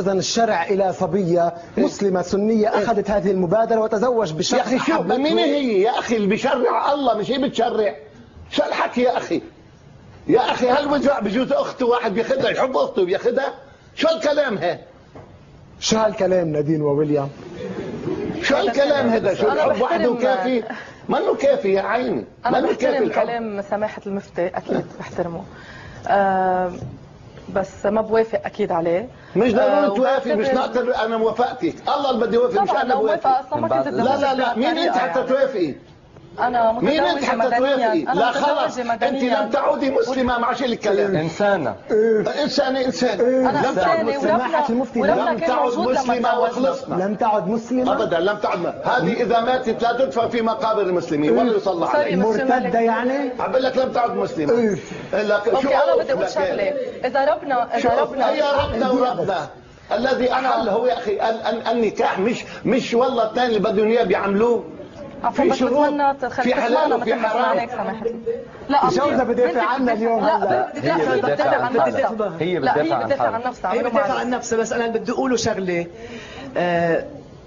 إذا الشرع إلى صبية مسلمة سنية أخذت هذه المبادرة وتزوج بشخص. يا أخي شو مين هي يا أخي اللي بيشرع؟ الله، مش هي بتشرع. شو الحكي يا أخي؟ يا أخي هل بجوز أخته واحد بياخذها يحب أخته بياخذها؟ شو الكلام هذا؟ شو هالكلام نادين وويليام؟ شو الكلام هذا؟ شو الحب وحده كافي؟ منه كافي يا عيني. أنا بحترم كلام سماحة المفتي، أكيد بحترمه. بس ما بوافق اكيد عليه. مش ضروري توافق، مش ناطر انا موافقتك، الله اللي بدي اوافق مش انا بوافق. لا مين انت حتى توافقي؟ انا مين انت حتى توافقي؟ لا خلص انت لم تعودي مسلمه، ما عادش لك كلام. انسانه انا لم تعد سماحة المفتي لم تعد مسلمه وخلصنا. لم تعد مسلمه ابدا، لم تعد. هذه اذا ماتت لا تدفن في مقابر المسلمين ولا يصلى عليها. مرتده يعني؟ عم بقول لك لم تعد مسلمه. اوكي انا بدي اقول شغله، اذا ربنا هي ربنا وربنا الذي احل هو يا اخي النكاح، مش والله الثاني اللي بدهم اياه بيعملوه. في شروط، في حلال وفي حرام. لا جوزها بدافع عنها اليوم. لا هي بتدافع عن نفسها. هي بتدافع عن نفسها. هي بتدافع عن نفسها. بس انا بدي اقوله شغله.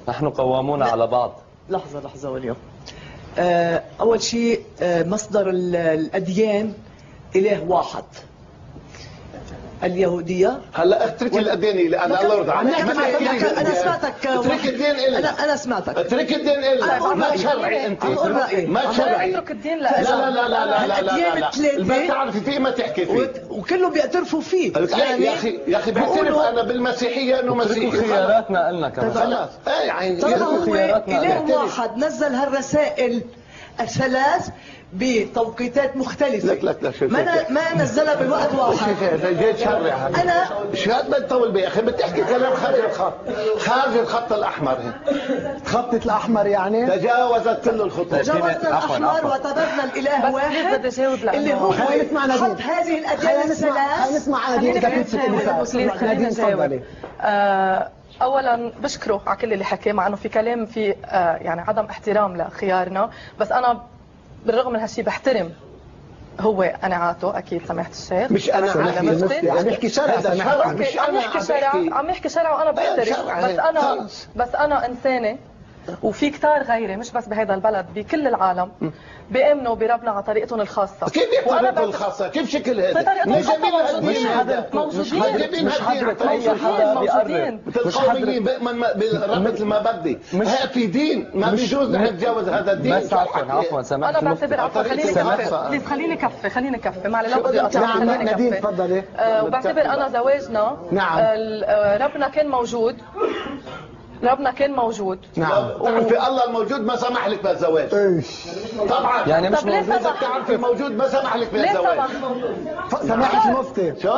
نحن قوامون على بعض. لحظه واليوم. اول شيء مصدر الاديان اله واحد، اليهوديه. هلا اترك الاديان اللي انا الله يرضى عنك. انا سمعتك. اترك الدين إلنا. انا سمعتك. اترك الدين إلنا. ما تشرعي انت. ما تشرعي. اترك الدين. لا لا لا لا لا لا الاديان ثلاثه ما تعرفي فيه ما تحكي فيه وكلهم بيعترفوا فيه. يعني يا اخي بعترف انا بالمسيحيه انه مسيحي. خياراتنا لنا كمان. خلاص يعني هو اله واحد نزل هالرسائل الثلاث بتوقيتات مختلفة. لك ما نزلها بالوقت واحد. جاي تشرع. أنا شو هاد بتطول بيه يا أخي؟ بتحكي كلام خارج الخط، خارج الخط الأحمر. خطت الأحمر يعني؟ تجاوزت كل الخطوط. تجاوزنا الأحمر وتبرنا الإله واحد اللي هو حط هذه الأديان الثلاث. خلينا نسمع نادين إذا كنت خلينا نجاوب. اولا بشكره على كل اللي حكاه، مع انه في كلام في يعني عدم احترام لخيارنا، بس انا بالرغم من هالشيء بحترم هو قناعاته. اكيد سماحه الشيخ مش انا عم بحكي شرع. مش عم يحكي شرع، عم يحكي شرع وانا بحترم. بس انا انسانه، وفي كتار غيري مش بس بهذا البلد، بكل العالم بيامنوا بربنا على طريقتهم الخاصه. كيف طريقتهم الخاصه؟ كيف شكل هذا؟ موجودين. مش حضرتك اي حدا بيقرر. مش قوميين بربط ما بدي. في دين ما بيجوز نتجاوز هذا الدين. بس عفوا سمحت. انا بعتبر خليني كفي معلش لا بدي اقطع. نادين تفضلي. وبعتبر انا زواجنا ربنا كان موجود. نعم. تعرفي الله الموجود ما سمح لك بالزواج. طبعا يعني مش موجود. اذا بتعرفي الموجود ما سمح لك بالزواج. سماحة المفتي. شو؟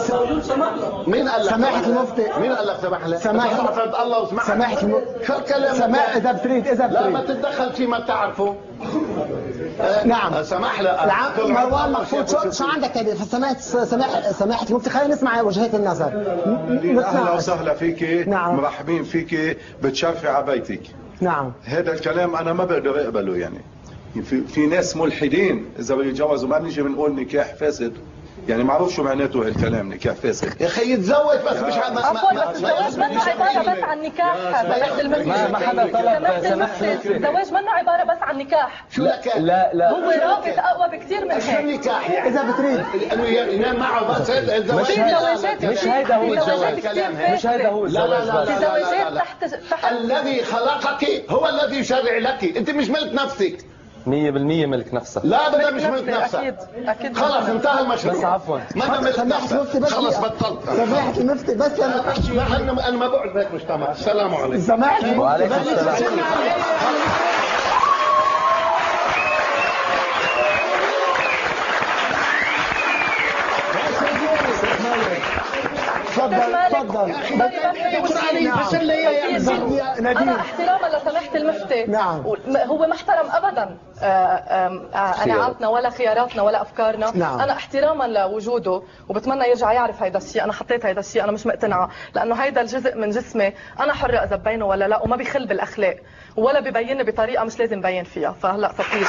الموجود سمح له. مين قال لك؟ سماحة المفتي. مين قال لك سمح له؟ سماحة الله وسمح. سماحة المفتي. شو الكلام؟ إذا بتريد لا ما تتدخل فيما بتعرفه. نعم سمح له. مروان مقصود. شو عندك سماحة المفتي؟ خلينا نسمع وجهات النظر. اهلا وسهلا فيكي. نعم. مرحبين فيكي. بتشرفي على بيتك. نعم. هذا الكلام انا ما بقدر اقبله. يعني في ناس ملحدين اذا بيتجوزوا ما بنيجي بنقول نكاح فاسد. يعني معروف شو معناته هالكلام نكاح فاسد. يا اخي يتزوج بس مش عفوا بس الزواج منه عباره بس عن نكاح. ما حدا طلب سماحة الزواج منه عباره بس عن نكاح. شو لك؟ لا هو رابط اقوى بكثير من شو هيك. النكاح يعني؟ إذا بتريد انه ينام معه بس الزواج. مش هيدا هو الزواج. مش هيدا هو الزواج. في زواجات تحت الذي خلقك هو الذي يشرع لك، انت مش ملك نفسك. 100% ملك نفسك. لا بدنا مش ملك نفسك. اكيد خلص انتهى المشروع. بس عفوا ما ملك نفسك. خلص بطلت. سماحة المفتي بس انا ما بقعد بهيك مجتمع. السلام عليكم. سماحة المفتي. وعليكم السلام. تفضل. انا احتراما لسماحه المفتي. نعم. هو ما احترم ابدا قناعاتنا ولا خياراتنا ولا افكارنا. نعم. انا احتراما لوجوده وبتمنى يرجع يعرف هيدا الشيء. انا حطيت هيدا الشيء، انا مش مقتنعه لانه هيدا الجزء من جسمي انا حره اذا ببينه ولا لا، وما بيخل بالاخلاق ولا ببينه بطريقه مش لازم بين فيها. فهلا فكري